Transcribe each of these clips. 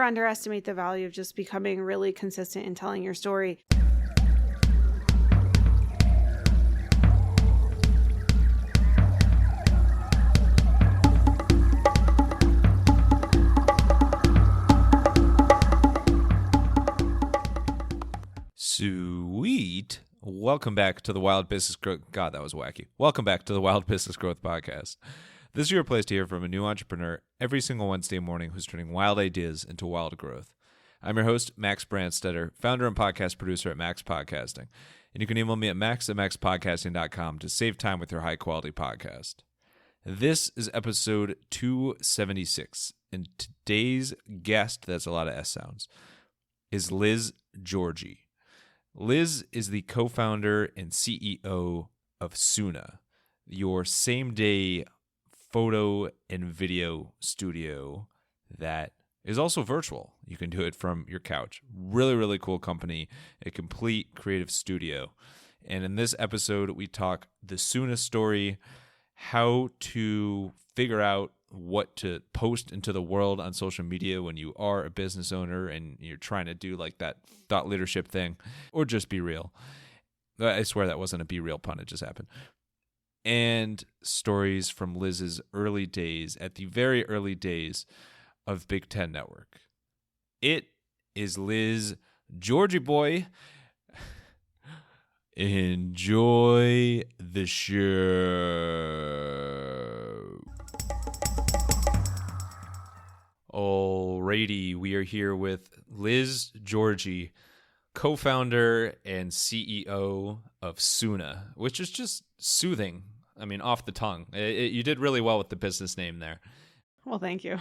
underestimate the value of just becoming really consistent in telling your story. Sweet. Welcome back to the Wild Business Growth. God, that was wacky. Welcome back to the Wild Business Growth Podcast. This is your place to hear from a new entrepreneur every single Wednesday morning who's turning wild ideas into wild growth. I'm your host, Max Brandstetter, founder and podcast producer at Max Podcasting. And you can email me at max@maxpodcasting.com to save time with your high-quality podcast. This is episode 276, and today's guest, that's a lot of S sounds, is Liz Giorgi. Liz is the co-founder and CEO of Soona, your same-day photo and video studio that is also virtual. You can do it from your couch. Really, really cool company, a complete creative studio. And in this episode, we talk the Soona story, how to figure out what to post into the world on social media when you are a business owner and you're trying to do like that thought leadership thing, or just be real. I swear that wasn't a be real pun, it just happened. And stories from Liz's early days, at the very early days of Big Ten Network. It is Liz Giorgi, boy. Enjoy the show. Alrighty, we are here with Liz Giorgi, co-founder and CEO of Soona, which is just soothing. I mean, off the tongue. You did really well with the business name there. Well, thank you.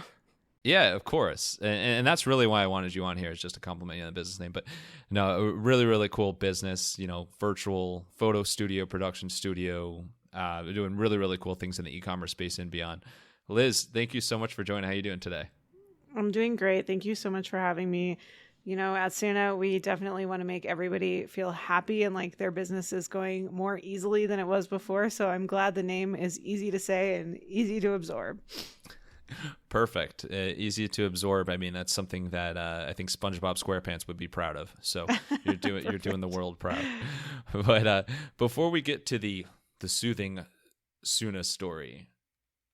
Yeah, of course. And that's really why I wanted you on here, is just to compliment you on the business name. But no, a really, really cool business, virtual photo studio, production studio, doing really, really cool things in the e-commerce space and beyond. Liz, thank you so much for joining. How are you doing today? I'm doing great. Thank you so much for having me. At Soona, we definitely want to make everybody feel happy and like their business is going more easily than it was before. So I'm glad the name is easy to say and easy to absorb. Perfect. Easy to absorb. I mean, that's something that I think SpongeBob SquarePants would be proud of. So you're doing the world proud. But before we get to the soothing Soona story,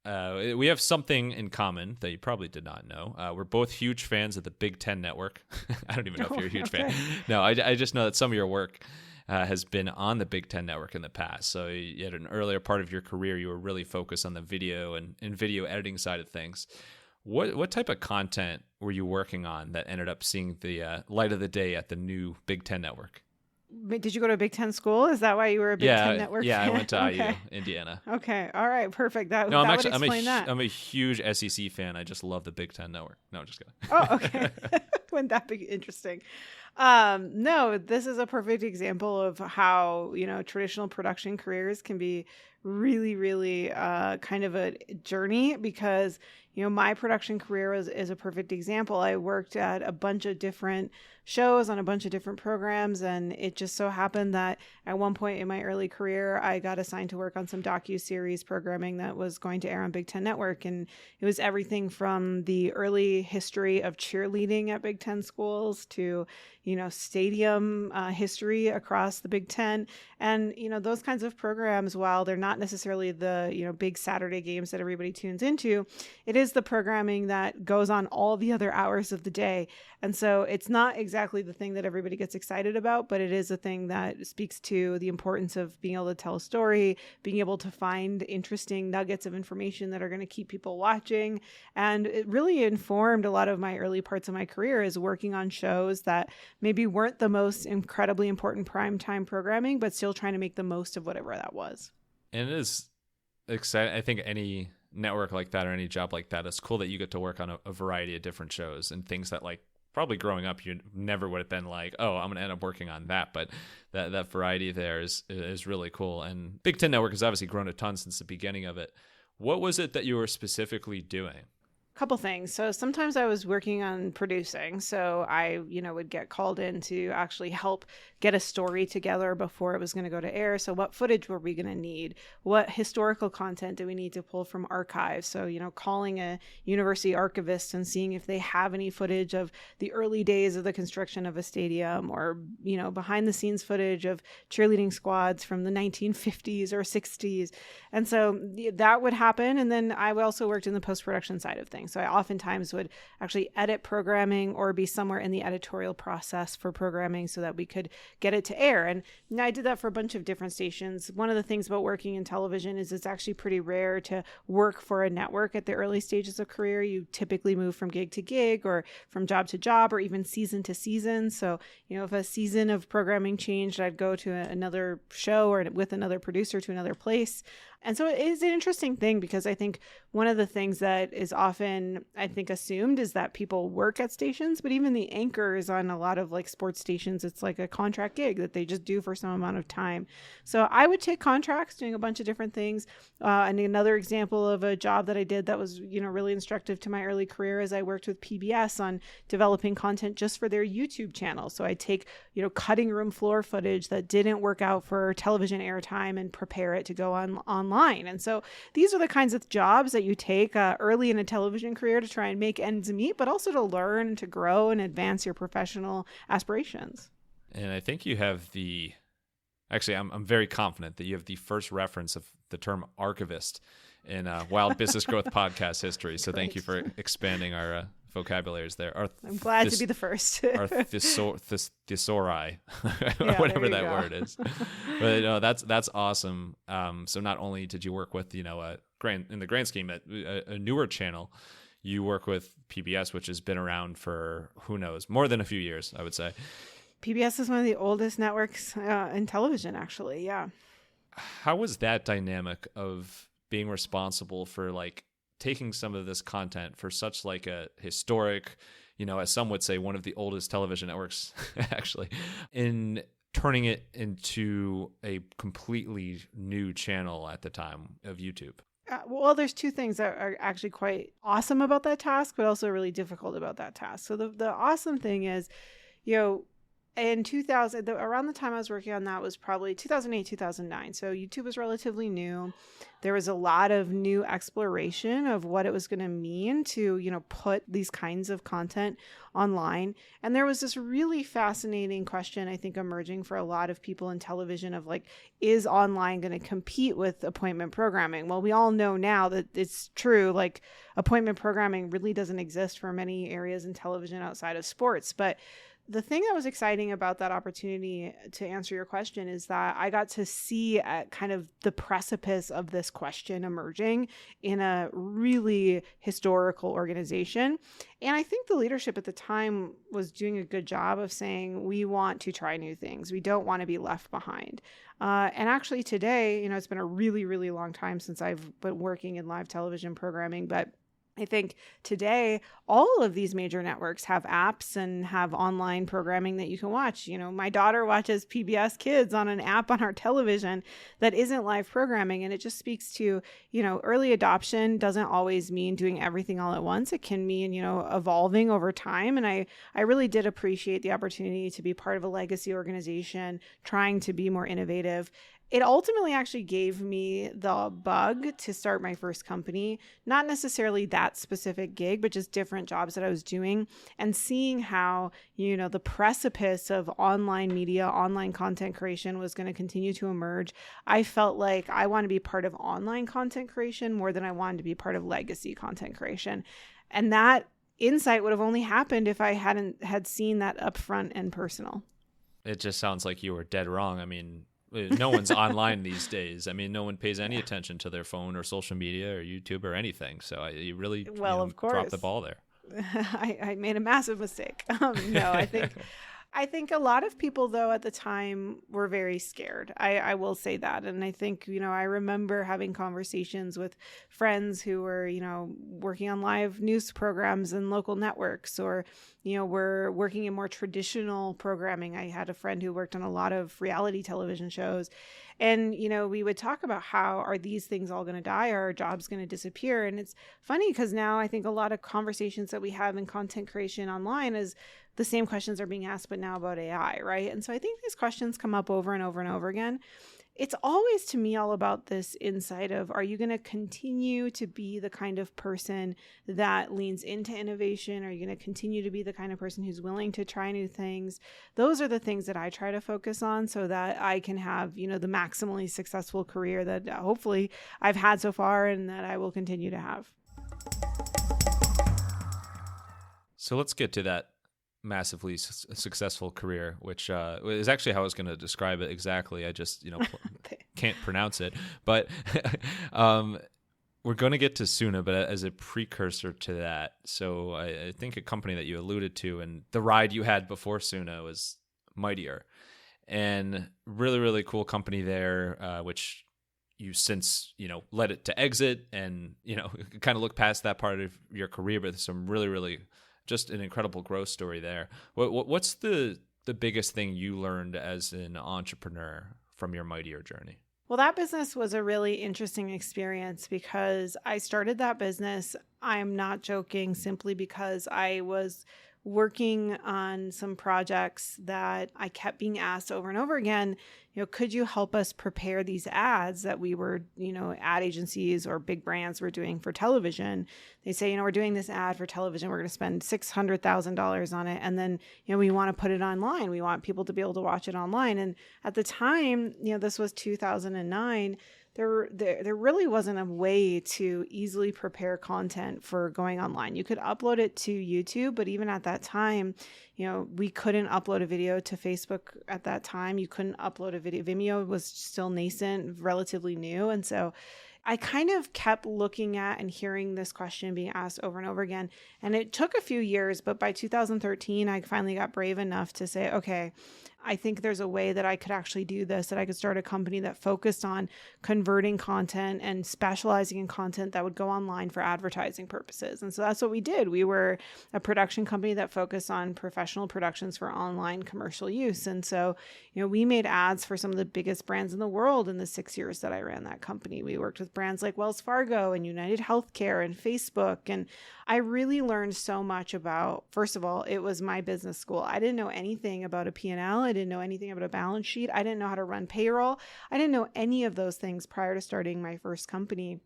we have something in common that you probably did not know. We're both huge fans of the Big Ten Network. I don't even know if you're a huge fan. No, I just know that some of your work has been on the Big Ten Network in the past. So you had an earlier part of your career, you were really focused on the video and video editing side of things. What type of content were you working on that ended up seeing the light of the day at the new Big Ten Network? Did you go to a Big Ten school? Is that why you were a Big Ten Network fan? I went to IU, Indiana. Okay. All right. Perfect. That would explain that. I'm a huge SEC fan. I just love the Big Ten Network. No, I'm just kidding. Oh, okay. Wouldn't that be interesting? No, this is a perfect example of how, traditional production careers can be really, really kind of a journey, because, my production career is a perfect example. I worked at a bunch of different shows on a bunch of different programs, and it just so happened that at one point in my early career, I got assigned to work on some docu-series programming that was going to air on Big Ten Network, and it was everything from the early history of cheerleading at Big Ten schools to, stadium history across the Big Ten, and, those kinds of programs, while they're not necessarily the, big Saturday games that everybody tunes into, it is the programming that goes on all the other hours of the day. And so it's not exactly the thing that everybody gets excited about, but it is a thing that speaks to the importance of being able to tell a story, being able to find interesting nuggets of information that are going to keep people watching. And it really informed a lot of my early parts of my career, is working on shows that maybe weren't the most incredibly important primetime programming, but still trying to make the most of whatever that was. And it is exciting. I think any network like that or any job like that, it's cool that you get to work on a variety of different shows and things that, like, probably growing up you never would have been like, oh, I'm going to end up working on that. But that variety there is really cool. And Big Ten Network has obviously grown a ton since the beginning of it. What was it that you were specifically doing? Couple things. So sometimes I was working on producing. So I, would get called in to actually help get a story together before it was going to go to air. So what footage were we going to need? What historical content do we need to pull from archives? So, calling a university archivist and seeing if they have any footage of the early days of the construction of a stadium, or, behind the scenes footage of cheerleading squads from the 1950s or 60s. And so that would happen. And then I also worked in the post-production side of things. So I oftentimes would actually edit programming or be somewhere in the editorial process for programming so that we could get it to air. And I did that for a bunch of different stations. One of the things about working in television is it's actually pretty rare to work for a network at the early stages of career. You typically move from gig to gig or from job to job or even season to season. So, if a season of programming changed, I'd go to another show or with another producer to another place. And so it is an interesting thing because I think one of the things that is often, I think, assumed is that people work at stations, but even the anchors on a lot of like sports stations, it's like a contract gig that they just do for some amount of time. So I would take contracts doing a bunch of different things. And another example of a job that I did that was, really instructive to my early career is I worked with PBS on developing content just for their YouTube channel. So I take, cutting room floor footage that didn't work out for television airtime and prepare it to go online. And so these are the kinds of jobs that you take early in a television career to try and make ends meet, but also to learn, to grow, and advance your professional aspirations. And I think you have actually, I'm very confident that you have the first reference of the term archivist in Wild Business Growth podcast history. So thank you for expanding our vocabularies there. I'm glad to be the first. Or thesauri, whatever that word is. But no, that's awesome. So not only did you work with, in the grand scheme at a newer channel, you work with PBS, which has been around for, who knows, more than a few years, I would say. PBS is one of the oldest networks in television, actually. Yeah. How was that dynamic of being responsible for like taking some of this content for such like a historic, as some would say, one of the oldest television networks actually, in turning it into a completely new channel at the time of YouTube? Well, there's two things that are actually quite awesome about that task, but also really difficult about that task. So the awesome thing is, in 2000, around the time I was working on that was probably 2008, 2009. So YouTube was relatively new. There was a lot of new exploration of what it was going to mean to, put these kinds of content online. And there was this really fascinating question, I think, emerging for a lot of people in television of like, is online going to compete with appointment programming? Well, we all know now that it's true. Like, appointment programming really doesn't exist for many areas in television outside of sports. But the thing that was exciting about that opportunity, to answer your question, is that I got to see at kind of the precipice of this question emerging in a really historical organization. And I think the leadership at the time was doing a good job of saying, we want to try new things. We don't want to be left behind. And actually today, it's been a really, really long time since I've been working in live television programming, but I think today, all of these major networks have apps and have online programming that you can watch. My daughter watches PBS Kids on an app on our television that isn't live programming. And it just speaks to, early adoption doesn't always mean doing everything all at once. It can mean, evolving over time. And I really did appreciate the opportunity to be part of a legacy organization, trying to be more innovative. It ultimately actually gave me the bug to start my first company, not necessarily that specific gig, but just different jobs that I was doing, and seeing how, the precipice of online media, online content creation was going to continue to emerge. I felt like I want to be part of online content creation more than I wanted to be part of legacy content creation. And that insight would have only happened if I had seen that upfront and personal. It just sounds like you were dead wrong. I mean, no one's online these days. I mean, no one pays any attention to their phone or social media or YouTube or anything. So you really of course, dropped the ball there. I made a massive mistake. No, I think a lot of people, though, at the time were very scared. I will say that. And I think, I remember having conversations with friends who were, working on live news programs and local networks, or, were working in more traditional programming. I had a friend who worked on a lot of reality television shows. And, we would talk about how are these things all going to die? Are our jobs going to disappear? And it's funny because now I think a lot of conversations that we have in content creation online is the same questions are being asked, but now about AI, right? And so I think these questions come up over and over and over again. It's always to me all about this insight of, are you going to continue to be the kind of person that leans into innovation? Are you going to continue to be the kind of person who's willing to try new things? Those are the things that I try to focus on so that I can have, the maximally successful career that hopefully I've had so far and that I will continue to have. So let's get to that massively successful career, which is actually how I was going to describe it exactly. I just can't pronounce it, but we're going to get to soona, but as a precursor to that, so I think a company that you alluded to and the ride you had before soona was Mightier, and really, really cool company there, which you since led it to exit and kind of look past that part of your career, but there's some really, really just an incredible growth story there. What's the biggest thing you learned as an entrepreneur from your Mightier journey? Well, that business was a really interesting experience because I started that business, I'm not joking, simply because I was working on some projects that I kept being asked over and over again, could you help us prepare these ads that we were, ad agencies or big brands were doing for television? They say, we're doing this ad for television. We're going to spend $600,000 on it. And then, we want to put it online. We want people to be able to watch it online. And at the time, this was 2009. There really wasn't a way to easily prepare content for going online. You could upload it to YouTube, but even at that time, we couldn't upload a video to Facebook at that time. You couldn't upload a video. Vimeo was still nascent, relatively new. And so I kind of kept looking at and hearing this question being asked over and over again. And it took a few years, but by 2013, I finally got brave enough to say, okay, I think there's a way that I could actually do this, that I could start a company that focused on converting content and specializing in content that would go online for advertising purposes. And so that's what we did. We were a production company that focused on professional productions for online commercial use. And so, we made ads for some of the biggest brands in the world in the 6 years that I ran that company. We worked with brands like Wells Fargo and United Healthcare and Facebook. And I really learned so much about, first of all, it was my business school. I didn't know anything about a P&L. I didn't know anything about a balance sheet. I didn't know how to run payroll. I didn't know any of those things prior to starting my first company.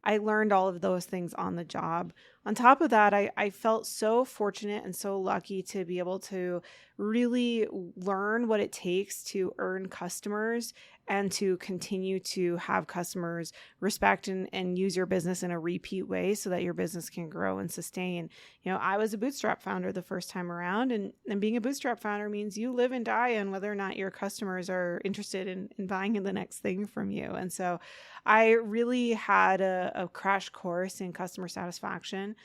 I learned all of those things on the job. On top of that, I felt so fortunate and so lucky to be able to really learn what it takes to earn customers and to continue to have customers respect and use your business in a repeat way so that your business can grow and sustain. I was a bootstrap founder the first time around, and being a bootstrap founder means you live and die on whether or not your customers are interested in buying the next thing from you. And so I really had a crash course in customer satisfaction.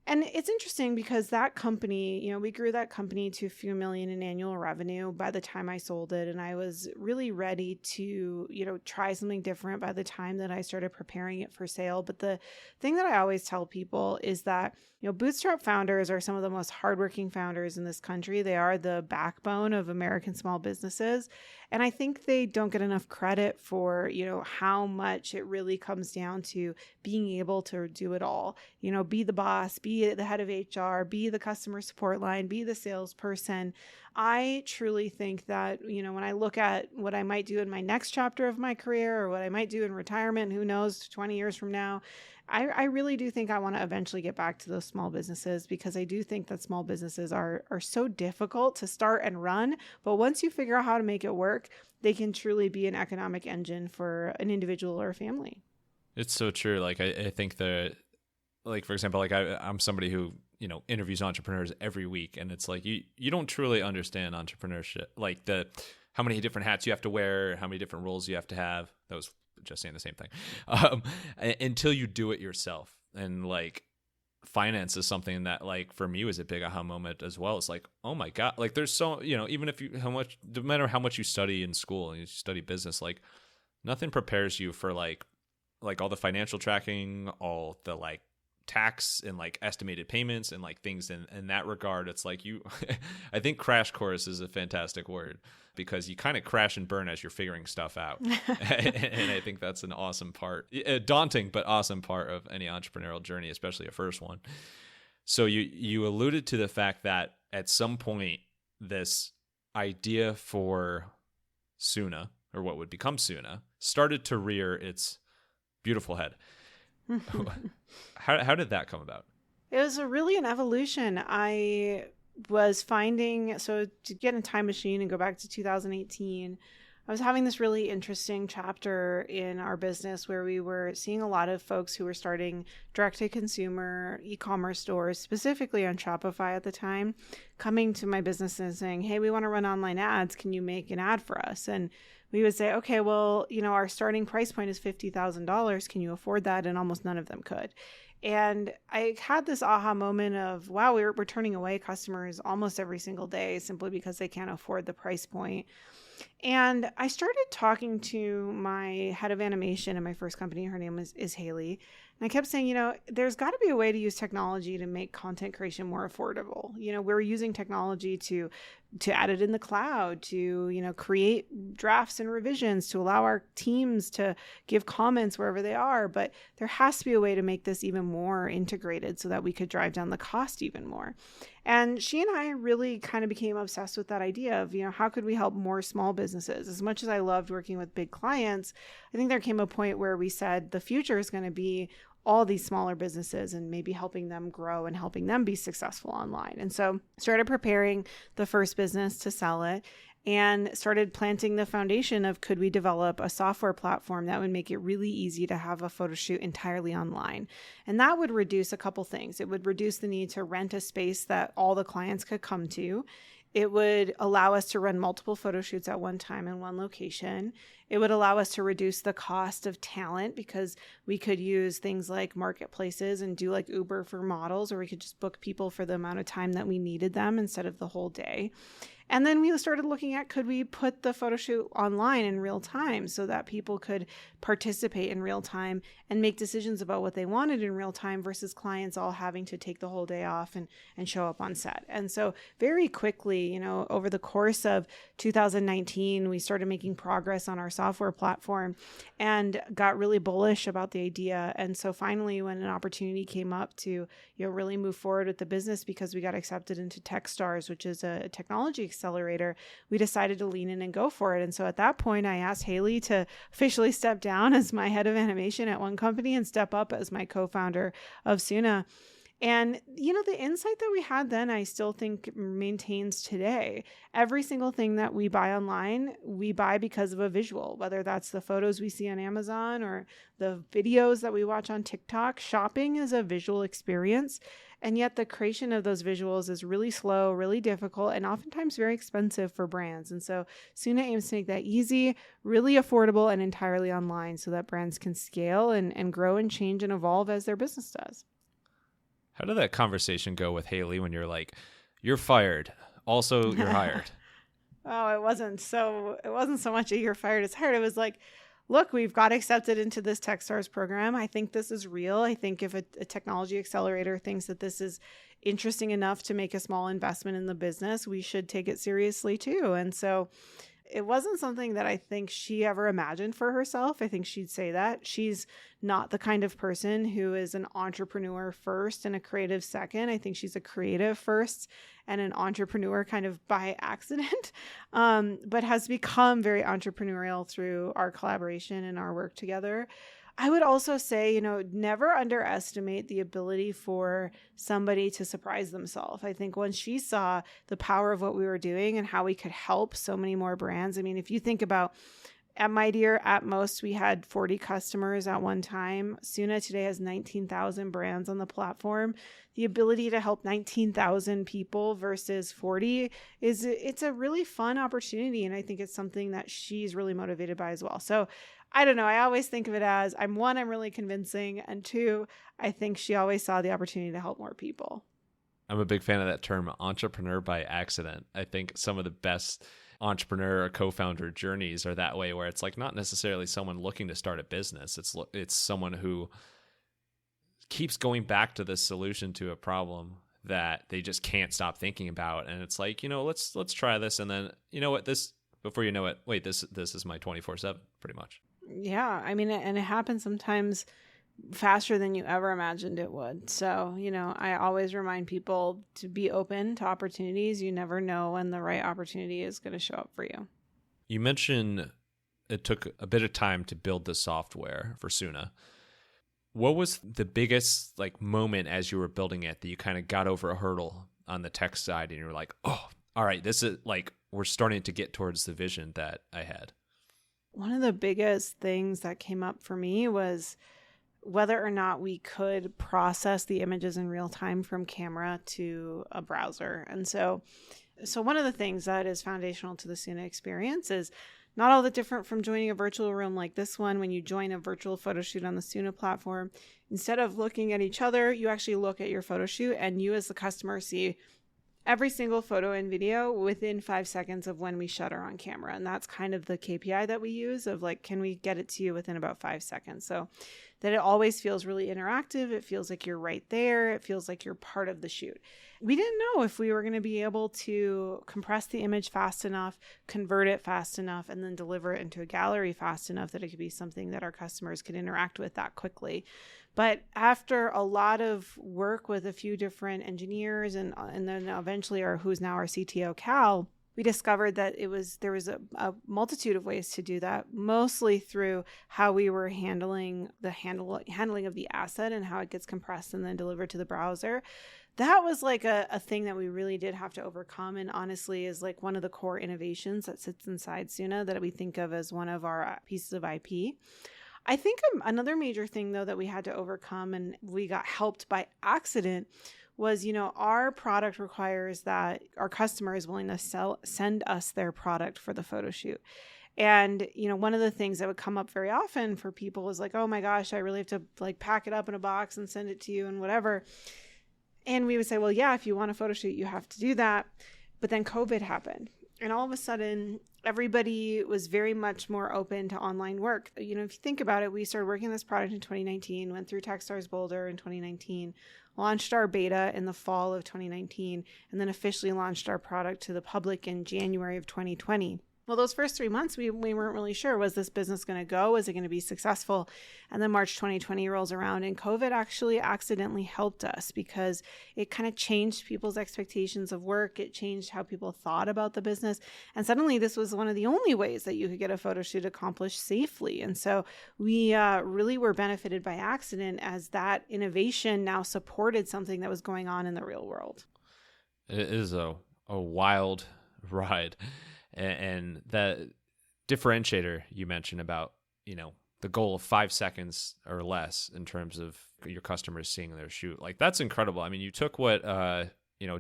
And it's interesting because that company, we grew that company to a few million in annual revenue by the time I sold it. And I was really ready to, try something different by the time that I started preparing it for sale. But the thing that I always tell people is that, bootstrap founders are some of the most hardworking founders in this country. They are the backbone of American small businesses. And I think they don't get enough credit for, how much it really comes down to being able to do it all. Be the boss, be the head of HR, be the customer support line, be the salesperson. I truly think that, when I look at what I might do in my next chapter of my career or what I might do in retirement, who knows, 20 years from now, I really do think I want to eventually get back to those small businesses, because I do think that small businesses are so difficult to start and run. But once you figure out how to make it work, they can truly be an economic engine for an individual or a family. It's so true. Like, I think that, like, for example, like I'm somebody who, interviews entrepreneurs every week. And it's like, you don't truly understand entrepreneurship, like how many different hats you have to wear, how many different roles you have to have. That was just saying the same thing, until you do it yourself. And like, finance is something that, like, for me was a big aha moment as well. It's like, oh my God, like there's so, even if no matter how much you study in school and you study business, like nothing prepares you for like all the financial tracking, all the like tax and like estimated payments and like things in that regard. It's like you, I think crash course is a fantastic word because you kind of crash and burn as you're figuring stuff out. And I think that's an awesome part, a daunting but awesome part of any entrepreneurial journey, especially a first one. So you alluded to the fact that at some point this idea for Soona, or what would become Soona, started to rear its beautiful head. How did that come about? It was really an evolution. I was finding, so to get in a time machine and go back to 2018, I was having this really interesting chapter in our business where we were seeing a lot of folks who were starting direct-to-consumer e-commerce stores, specifically on Shopify at the time, coming to my business and saying, hey, we want to run online ads. Can you make an ad for us? And we would say, okay, well, our starting price point is $50,000. Can you afford that? And almost none of them could. And I had this aha moment of, wow, we're turning away customers almost every single day simply because they can't afford the price point. And I started talking to my head of animation in my first company. Her name is Haley. And I kept saying, there's got to be a way to use technology to make content creation more affordable. We're using technology to add it in the cloud, to, create drafts and revisions, to allow our teams to give comments wherever they are. But there has to be a way to make this even more integrated so that we could drive down the cost even more. And she and I really kind of became obsessed with that idea of, how could we help more small businesses? As much as I loved working with big clients, I think there came a point where we said the future is going to be all these smaller businesses and maybe helping them grow and helping them be successful online. And so started preparing the first business to sell it and started planting the foundation of, could we develop a software platform that would make it really easy to have a photo shoot entirely online? And that would reduce a couple things. It would reduce the need to rent a space that all the clients could come to. It would allow us to run multiple photo shoots at one time in one location. It would allow us to reduce the cost of talent because we could use things like marketplaces and do like Uber for models, or we could just book people for the amount of time that we needed them instead of the whole day. And then we started looking at, could we put the photo shoot online in real time so that people could participate in real time and make decisions about what they wanted in real time versus clients all having to take the whole day off and show up on set. And so very quickly, over the course of 2019, we started making progress on our software platform and got really bullish about the idea. And so finally, when an opportunity came up to, really move forward with the business because we got accepted into Techstars, which is a technology accelerator, we decided to lean in and go for it. And so at that point, I asked Haley to officially step down as my head of animation at one company and step up as my co-founder of Soona. And, the insight that we had then, I still think maintains today. Every single thing that we buy online, we buy because of a visual, whether that's the photos we see on Amazon or the videos that we watch on TikTok. Shopping is a visual experience. And yet the creation of those visuals is really slow, really difficult, and oftentimes very expensive for brands. And so Soona aims to make that easy, really affordable, and entirely online so that brands can scale and grow and change and evolve as their business does. How did that conversation go with Haley when you're like, you're fired, also you're hired? Oh, it wasn't so much a you're fired, it's hired. It was like, look, we've got accepted into this Techstars program. I think this is real. I think if a technology accelerator thinks that this is interesting enough to make a small investment in the business, we should take it seriously too. And so it wasn't something that I think she ever imagined for herself. I think she'd say that. She's not the kind of person who is an entrepreneur first and a creative second. I think she's a creative first and an entrepreneur kind of by accident, but has become very entrepreneurial through our collaboration and our work together. I would also say, never underestimate the ability for somebody to surprise themselves. I think once she saw the power of what we were doing and how we could help so many more brands. I mean, if you think about at My Dear, at most, we had 40 customers at one time. Soona today has 19,000 brands on the platform. The ability to help 19,000 people versus 40 it's a really fun opportunity. And I think it's something that she's really motivated by as well. So I don't know. I always think of it as I'm really convincing. And two, I think she always saw the opportunity to help more people. I'm a big fan of that term, entrepreneur by accident. I think some of the best entrepreneur or co-founder journeys are that way, where it's like not necessarily someone looking to start a business. It's someone who keeps going back to this solution to a problem that they just can't stop thinking about. And it's like, let's try this. And then, before you know it, wait, this is my 24/7 pretty much. Yeah. I mean, and it happens sometimes faster than you ever imagined it would. So, I always remind people to be open to opportunities. You never know when the right opportunity is going to show up for you. You mentioned it took a bit of time to build the software for Soona. What was the biggest moment as you were building it that you kind of got over a hurdle on the tech side and you were like, oh, all right, this is we're starting to get towards the vision that I had? One of the biggest things that came up for me was whether or not we could process the images in real time from camera to a browser. And so one of the things that is foundational to the Soona experience is not all that different from joining a virtual room like this one. When you join a virtual photo shoot on the Soona platform, instead of looking at each other, you actually look at your photo shoot, and you as the customer see every single photo and video within 5 seconds of when we shutter on camera. And that's kind of the KPI that we use of can we get it to you within about 5 seconds? So that it always feels really interactive. It feels like you're right there. It feels like you're part of the shoot. We didn't know if we were going to be able to compress the image fast enough, convert it fast enough, and then deliver it into a gallery fast enough that it could be something that our customers could interact with that quickly. But after a lot of work with a few different engineers and then eventually who's now our CTO, Cal, we discovered that there was a multitude of ways to do that, mostly through how we were handling of the asset and how it gets compressed and then delivered to the browser. That was a thing that we really did have to overcome, and honestly is one of the core innovations that sits inside Soona that we think of as one of our pieces of IP. I think another major thing, though, that we had to overcome, and we got helped by accident, was, our product requires that our customer is willing to send us their product for the photo shoot. And, one of the things that would come up very often for people is oh my gosh, I really have to pack it up in a box and send it to you and whatever. And we would say, well, yeah, if you want a photo shoot, you have to do that. But then COVID happened. And all of a sudden, everybody was very much more open to online work. If you think about it, we started working on this product in 2019, went through Techstars Boulder in 2019, launched our beta in the fall of 2019, and then officially launched our product to the public in January of 2020. Well, those first 3 months, we weren't really sure. Was this business going to go? Was it going to be successful? And then March 2020 rolls around, and COVID actually accidentally helped us because it kind of changed people's expectations of work. It changed how people thought about the business. And suddenly this was one of the only ways that you could get a photo shoot accomplished safely. And so we really were benefited by accident as that innovation now supported something that was going on in the real world. It is a wild ride. And that differentiator you mentioned about, the goal of 5 seconds or less in terms of your customers seeing their shoot, that's incredible. I mean, you took what,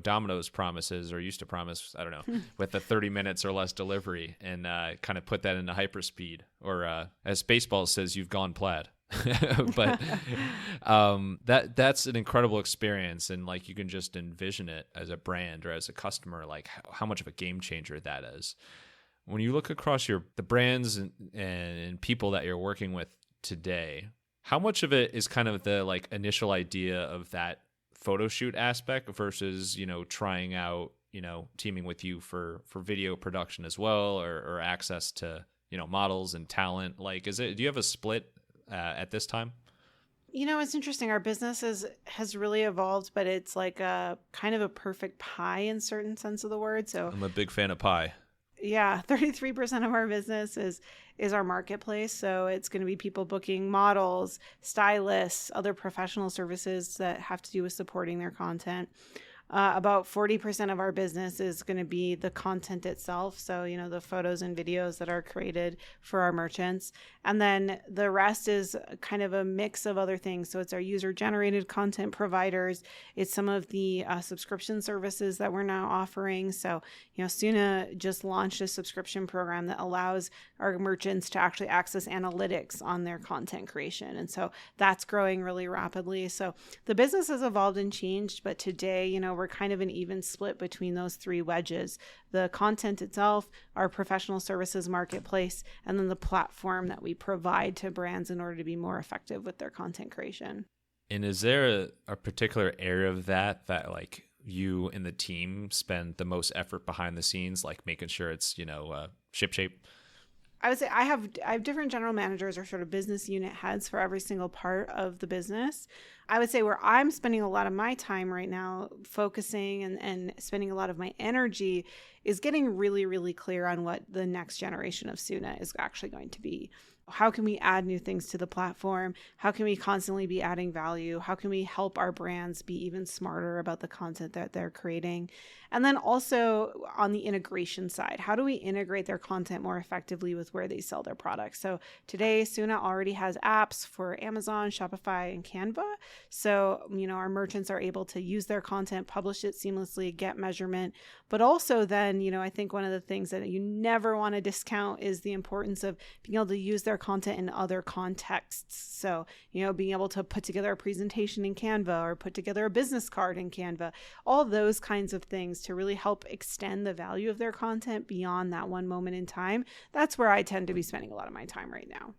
Domino's promises or used to promise, I don't know, with the 30 minutes or less delivery and kind of put that into hyperspeed, or as Baseball says, you've gone plaid. But that's an incredible experience, and you can just envision it as a brand or as a customer, how much of a game changer that is. When you look across the brands and people that you're working with today, how much of it is kind of the initial idea of that photo shoot aspect versus trying out teaming with you for video production as well, or access to models and talent? Do you have a split at this time? It's interesting. Our business has really evolved, but it's a kind of a perfect pie in certain sense of the word. So I'm a big fan of pie. Yeah, 33% of our business is our marketplace. So it's going to be people booking models, stylists, other professional services that have to do with supporting their content. About 40% of our business is going to be the content itself. So, the photos and videos that are created for our merchants. And then the rest is kind of a mix of other things. So it's our user-generated content providers. It's some of the subscription services that we're now offering. So, Soona just launched a subscription program that allows our merchants to actually access analytics on their content creation. And so that's growing really rapidly. So the business has evolved and changed, but today, we're kind of an even split between those three wedges: the content itself, our professional services marketplace, and then the platform that we provide to brands in order to be more effective with their content creation. And is there a particular area of that like you and the team spend the most effort behind the scenes, like making sure it's, ship shape? I would say I have different general managers or sort of business unit heads for every single part of the business. I would say where I'm spending a lot of my time right now focusing and spending a lot of my energy is getting really, really clear on what the next generation of Soona is actually going to be. How can we add new things to the platform? How can we constantly be adding value? How can we help our brands be even smarter about the content that they're creating? And then also on the integration side, how do we integrate their content more effectively with where they sell their products? So today, Soona already has apps for Amazon, Shopify, and Canva. So, our merchants are able to use their content, publish it seamlessly, get measurement. But also then, I think one of the things that you never want to discount is the importance of being able to use their content in other contexts. So, being able to put together a presentation in Canva or put together a business card in Canva, all those kinds of things to really help extend the value of their content beyond that one moment in time. That's where I tend to be spending a lot of my time right now.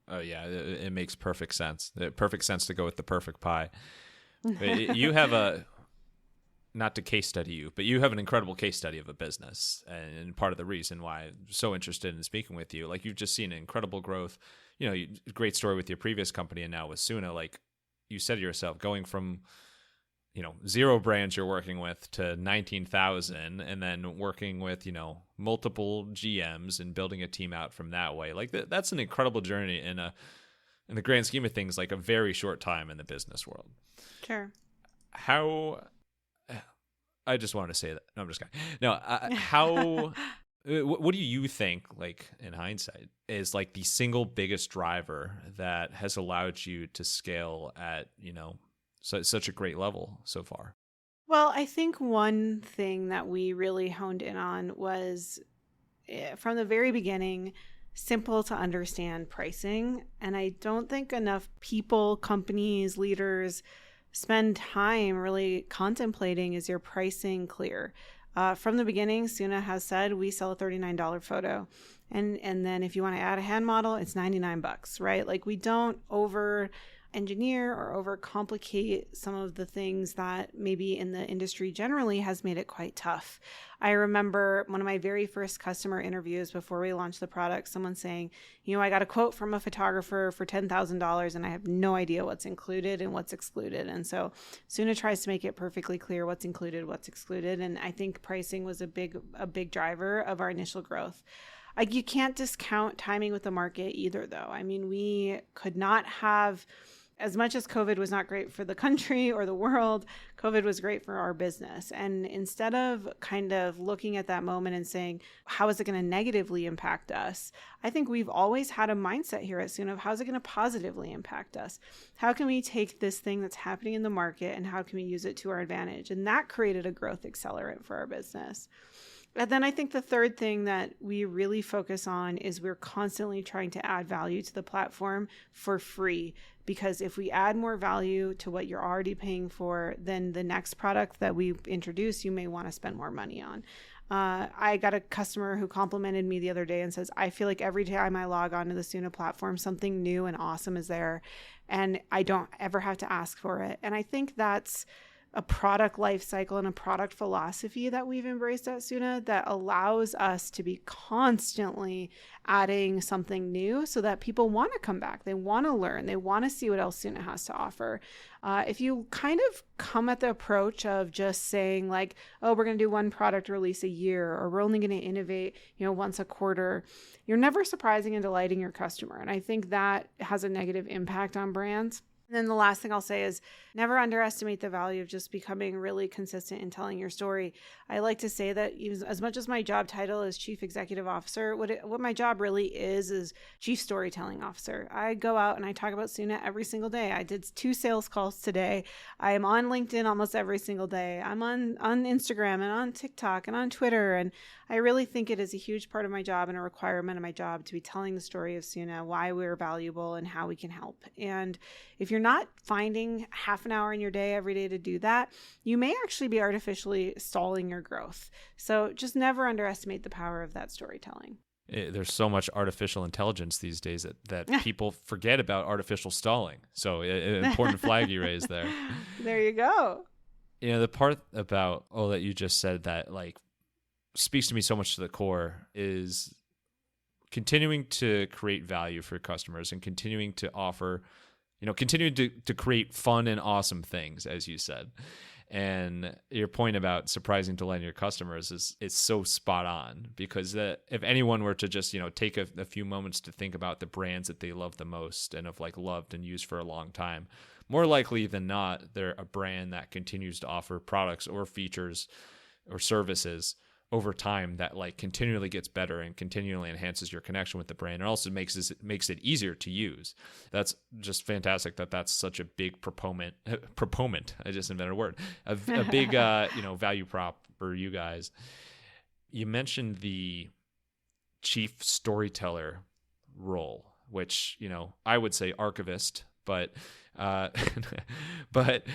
Oh yeah, it makes perfect sense. Perfect sense to go with the perfect pie. You have not to case study you, but you have an incredible case study of a business, and part of the reason why I'm so interested in speaking with you, like you've just seen incredible growth. Great story with your previous company, and now with Soona. Like you said to yourself, going from 0 brands you're working with to 19,000, and then working with multiple GMs and building a team out from that way. Like that's an incredible journey in the grand scheme of things, like a very short time in the business world. Sure. How I just wanted to say that. No, I'm just kidding. No, how what do you think, like in hindsight, is like the single biggest driver that has allowed you to scale at such a great level so far? Well, I think one thing that we really honed in on was from the very beginning, simple to understand pricing. And I don't think enough people, companies, leaders spend time really contemplating, is your pricing clear? From the beginning, Soona has said we sell a $39 photo. And then if you want to add a hand model, it's $99, right? Like we don't over engineer or over complicate some of the things that maybe in the industry generally has made it quite tough. I remember one of my very first customer interviews before we launched the product, someone saying, I got a quote from a photographer for $10,000 and I have no idea what's included and what's excluded. And so Soona tries to make it perfectly clear what's included, what's excluded. And I think pricing was a big driver of our initial growth. You can't discount timing with the market either, though. I mean, we could not have, as much as COVID was not great for the country or the world, COVID was great for our business. And instead of kind of looking at that moment and saying, how is it going to negatively impact us? I think we've always had a mindset here at Soona of how is it going to positively impact us? How can we take this thing that's happening in the market and how can we use it to our advantage? And that created a growth accelerant for our business. And then I think the third thing that we really focus on is we're constantly trying to add value to the platform for free. Because if we add more value to what you're already paying for, then the next product that we introduce, you may want to spend more money on. I got a customer who complimented me the other day and says, I feel like every time I log onto the Soona platform, something new and awesome is there. And I don't ever have to ask for it. And I think that's a product life cycle and a product philosophy that we've embraced at Soona that allows us to be constantly adding something new so that people want to come back. They want to learn. They want to see what else Soona has to offer. If you kind of come at the approach of just saying like, oh, we're going to do one product release a year, or we're only going to innovate, once a quarter, you're never surprising and delighting your customer. And I think that has a negative impact on brands. And then the last thing I'll say is never underestimate the value of just becoming really consistent in telling your story. I like to say that even as much as my job title is Chief Executive Officer, what my job really is Chief Storytelling Officer. I go out and I talk about Soona every single day. I did 2 sales calls today. I am on LinkedIn almost every single day. I'm on Instagram and on TikTok and on Twitter. And I really think it is a huge part of my job and a requirement of my job to be telling the story of Soona, why we're valuable and how we can help. And if you're not finding half an hour in your day every day to do that, you may actually be artificially stalling your growth. So just never underestimate the power of that storytelling. There's so much artificial intelligence these days that people forget about artificial stalling. So an important flag you raised there. There you go. The part about that you just said that like speaks to me so much to the core is continuing to create value for customers and continuing to offer, continuing to create fun and awesome things, as you said. And your point about surprising, delighting your customers is so spot on, because if anyone were to just, take a few moments to think about the brands that they love the most and have like loved and used for a long time, more likely than not, they're a brand that continues to offer products or features or services over time that like continually gets better and continually enhances your connection with the brand, and also makes it easier to use. That's just fantastic that's such a big proponent. I just invented a word. A big value prop for you guys. You mentioned the chief storyteller role, which I would say archivist, but but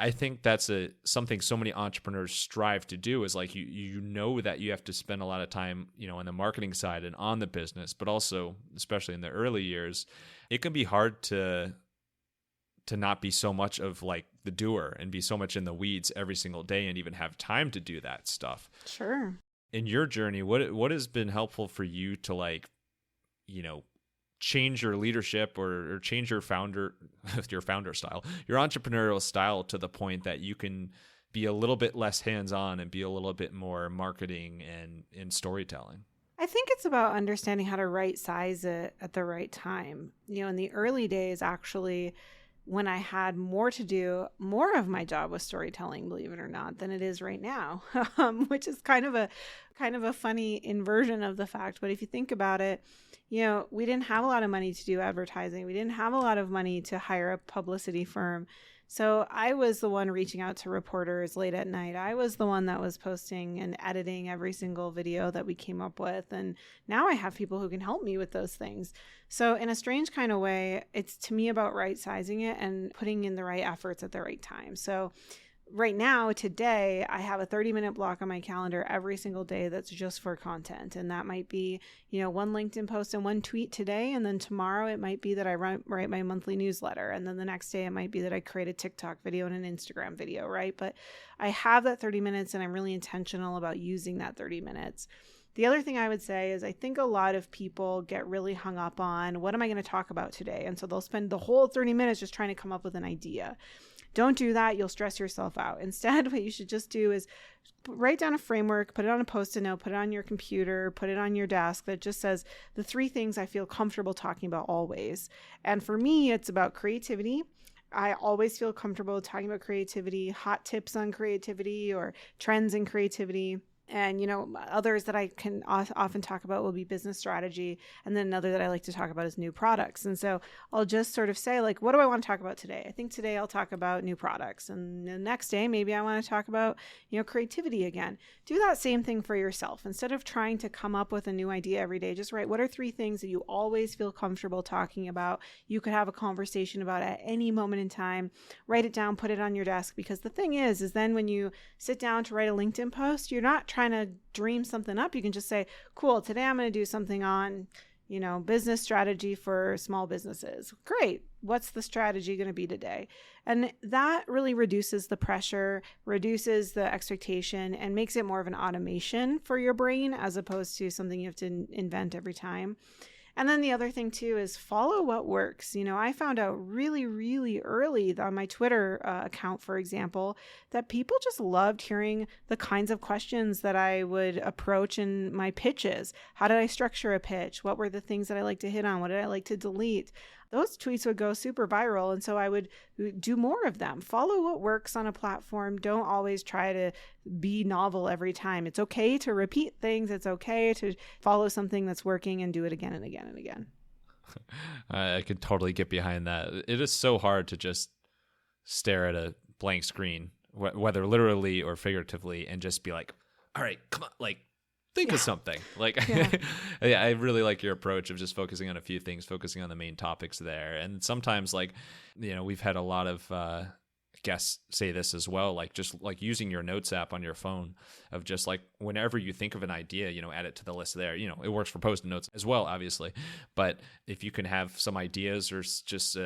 I think that's something so many entrepreneurs strive to do, is like you know that you have to spend a lot of time, on the marketing side and on the business, but also, especially in the early years, it can be hard to not be so much of like the doer and be so much in the weeds every single day and even have time to do that stuff. Sure. In your journey, what has been helpful for you to like, change your leadership or change your founder style, your entrepreneurial style, to the point that you can be a little bit less hands-on and be a little bit more marketing and storytelling? I think it's about understanding how to right size it at the right time. In the early days, actually, when I had more to do, more of my job was storytelling, believe it or not, than it is right now, which is kind of a funny inversion of the fact. But if you think about it, we didn't have a lot of money to do advertising. We didn't have a lot of money to hire a publicity firm. So I was the one reaching out to reporters late at night. I was the one that was posting and editing every single video that we came up with. And now I have people who can help me with those things. So in a strange kind of way, it's to me about right sizing it and putting in the right efforts at the right time. So right now, today, I have a 30-minute block on my calendar every single day that's just for content. And that might be, one LinkedIn post and one tweet today. And then tomorrow it might be that I write my monthly newsletter. And then the next day it might be that I create a TikTok video and an Instagram video, right? But I have that 30 minutes and I'm really intentional about using that 30 minutes. The other thing I would say is I think a lot of people get really hung up on, what am I going to talk about today? And so they'll spend the whole 30 minutes just trying to come up with an idea. Don't do that. You'll stress yourself out. Instead, what you should just do is write down a framework, put it on a Post-it note, put it on your computer, put it on your desk that just says the 3 things I feel comfortable talking about always. And for me, it's about creativity. I always feel comfortable talking about creativity, hot tips on creativity or trends in creativity. And, others that I can often talk about will be business strategy. And then another that I like to talk about is new products. And so I'll just sort of say, like, what do I want to talk about today? I think today I'll talk about new products. And the next day, maybe I want to talk about, creativity again. Do that same thing for yourself. Instead of trying to come up with a new idea every day, just write, what are 3 things that you always feel comfortable talking about? You could have a conversation about at any moment in time. Write it down, put it on your desk. Because the thing is then when you sit down to write a LinkedIn post, you're not trying to dream something up. You can just say, cool, today I'm going to do something on, business strategy for small businesses. Great. What's the strategy going to be today? And that really reduces the pressure, reduces the expectation, and makes it more of an automation for your brain as opposed to something you have to invent every time. And then the other thing too is follow what works. I found out really, really early on my Twitter account, for example, that people just loved hearing the kinds of questions that I would approach in my pitches. How did I structure a pitch? What were the things that I like to hit on? What did I like to delete? Those tweets would go super viral. And so I would do more of them. Follow what works on a platform. Don't always try to be novel every time. It's okay to repeat things. It's okay to follow something that's working and do it again and again and again. I could totally get behind that. It is so hard to just stare at a blank screen, whether literally or figuratively, and just be like, all right, come on, like, think of something. Like, yeah, I really like your approach of just focusing on a few things, focusing on the main topics there. And sometimes, like, we've had a lot of guests say this as well, like just like using your notes app on your phone, of just like whenever you think of an idea, add it to the list there. It works for post-it notes as well, obviously, but if you can have some ideas or just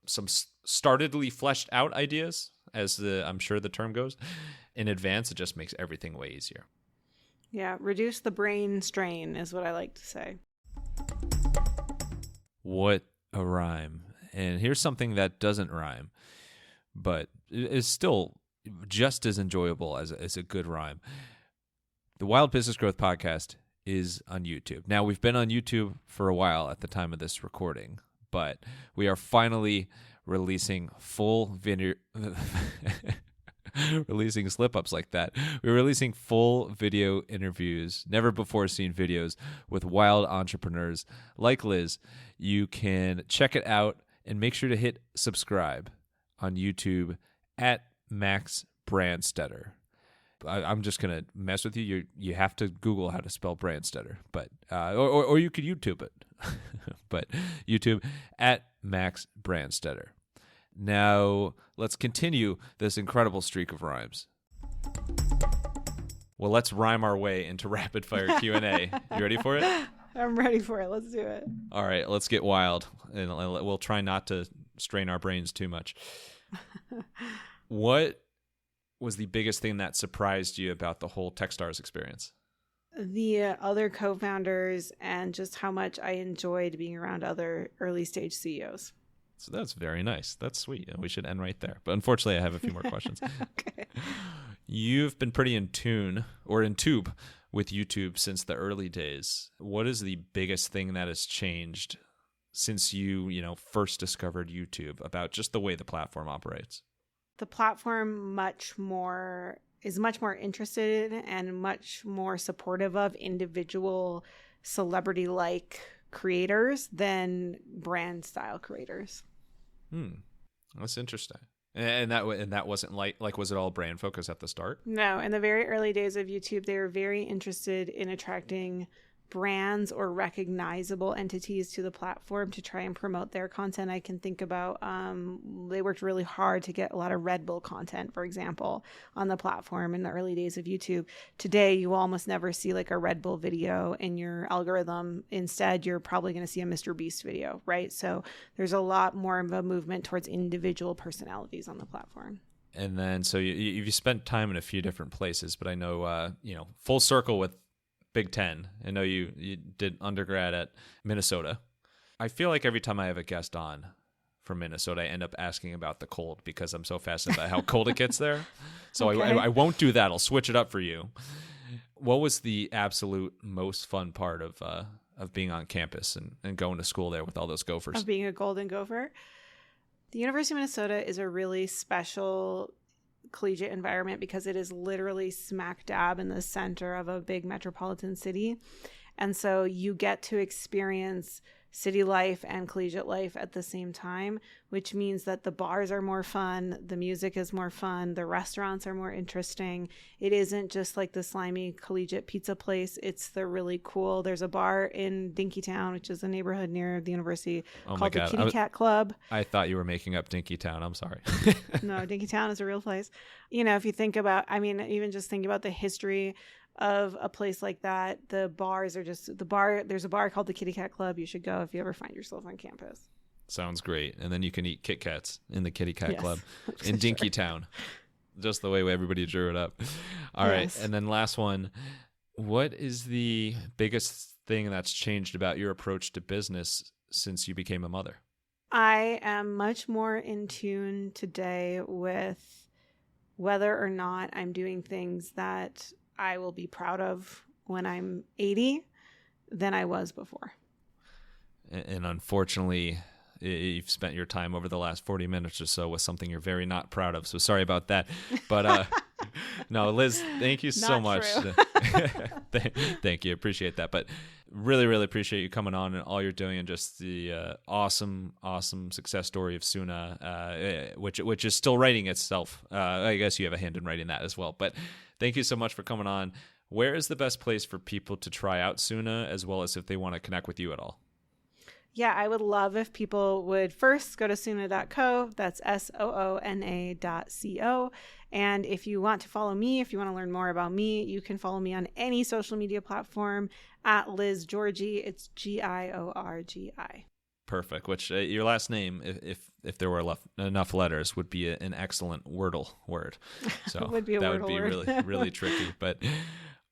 some startedly fleshed out ideas, as I'm sure the term goes, in advance, it just makes everything way easier. Yeah, reduce the brain strain is what I like to say. What a rhyme. And here's something that doesn't rhyme, but is still just as enjoyable as a good rhyme. The Wild Business Growth Podcast is on YouTube. Now, we've been on YouTube for a while at the time of this recording, but we are finally releasing full video... releasing slip-ups like that. We're releasing full video interviews, never before seen videos with wild entrepreneurs like Liz. You can check it out and make sure to hit subscribe on YouTube at Max Brandstetter. I'm just going to mess with you. You have to Google how to spell Brandstetter, but or you could YouTube it. But YouTube at Max Brandstetter. Now, let's continue this incredible streak of rhymes. Well, let's rhyme our way into rapid fire Q&A. You ready for it? I'm ready for it. Let's do it. All right, let's get wild, and we'll try not to strain our brains too much. What was the biggest thing that surprised you about the whole Techstars experience? The other co-founders and just how much I enjoyed being around other early stage CEOs. So that's very nice. That's sweet. We should end right there. But unfortunately, I have a few more questions. Okay. You've been pretty in tune with YouTube since the early days. What is the biggest thing that has changed since you first discovered YouTube about just the way the platform operates? The platform is much more interested in and much more supportive of individual celebrity-like creators than brand style creators. That's interesting. And that wasn't like was it all brand focused at the start? No, in the very early days of YouTube, they were very interested in attracting brands or recognizable entities to the platform to try and promote their content. I can think about they worked really hard to get a lot of Red Bull content, for example, on the platform in the early days of YouTube. Today, you will almost never see like a Red Bull video in your algorithm. Instead, you're probably going to see a Mr. Beast video, right? So there's a lot more of a movement towards individual personalities on the platform. And then, so you spent time in a few different places, but I know, full circle with Big Ten. I know you did undergrad at Minnesota. I feel like every time I have a guest on from Minnesota, I end up asking about the cold because I'm so fascinated by how cold it gets there. So okay. I won't do that. I'll switch it up for you. What was the absolute most fun part of being on campus and going to school there with all those Gophers? Of being a Golden Gopher? The University of Minnesota is a really special collegiate environment because it is literally smack dab in the center of a big metropolitan city. And so you get to experience city life and collegiate life at the same time, which means that the bars are more fun, the music is more fun, the restaurants are more interesting. It isn't just like the slimy collegiate pizza place. It's the really cool. There's a bar in Dinkytown, which is a neighborhood near the university, called the Kitty Cat Club. I thought you were making up Dinkytown. I'm sorry. No, Dinkytown is a real place. If you think about, even just think about the history of a place like that, the bars are just there's a bar called the Kitty Cat Club. You should go if you ever find yourself on campus. Sounds great. And then you can eat Kit Kats in the Kitty Cat Club in sure. Dinkytown. Just the way everybody drew it up. All right. And then last one, what is the biggest thing that's changed about your approach to business since you became a mother? I am much more in tune today with whether or not I'm doing things that I will be proud of when I'm 80 than I was before. And unfortunately, you've spent your time over the last 40 minutes or so with something you're very not proud of. So sorry about that. But no, Liz, thank you so much. Thank you. Appreciate that. But really, really appreciate you coming on and all you're doing and just the awesome success story of Soona, which is still writing itself. I guess you have a hand in writing that as well. But thank you so much for coming on. Where is the best place for people to try out Soona, as well as if they want to connect with you at all? Yeah, I would love if people would first go to soona.co. That's SOONA.co. And if you want to follow me, if you want to learn more about me, you can follow me on any social media platform at Liz Giorgi. It's Giorgi. Perfect. Which your last name, if there were enough letters, would be an excellent Wordle word. So would be a that Wordle would be word. really, really tricky. But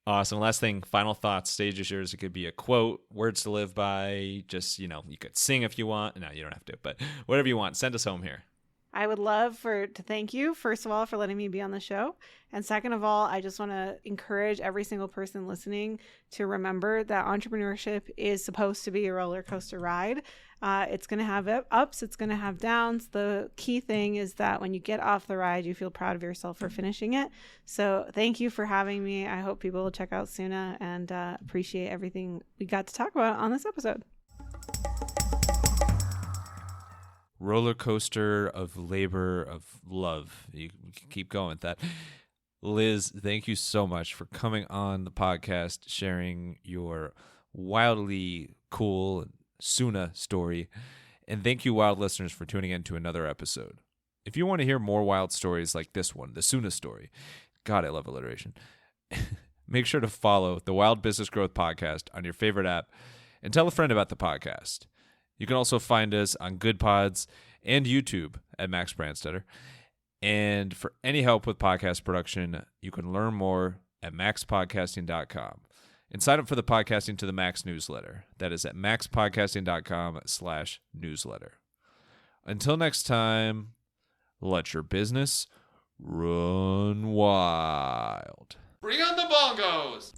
awesome. Last thing, final thoughts. Stage is yours. It could be a quote, words to live by. Just, you could sing if you want. No, you don't have to, but whatever you want. Send us home here. I would love to thank you, first of all, for letting me be on the show. And second of all, I just want to encourage every single person listening to remember that entrepreneurship is supposed to be a roller coaster ride. It's going to have ups, it's going to have downs. The key thing is that when you get off the ride, you feel proud of yourself for finishing it. So thank you for having me. I hope people will check out Soona and appreciate everything we got to talk about on this episode. Roller coaster of labor, of love. You can keep going with that. Liz, thank you so much for coming on the podcast, sharing your wildly cool Soona story. And thank you, wild listeners, for tuning in to another episode. If you want to hear more wild stories like this one, the Soona story, God, I love alliteration. Make sure to follow the Wild Business Growth Podcast on your favorite app and tell a friend about the podcast. You can also find us on Good Pods and YouTube at Max Brandstetter. And for any help with podcast production, you can learn more at maxpodcasting.com. And sign up for the Podcasting to the Max newsletter. That is at maxpodcasting.com/newsletter. Until next time, let your business run wild. Bring on the bongos!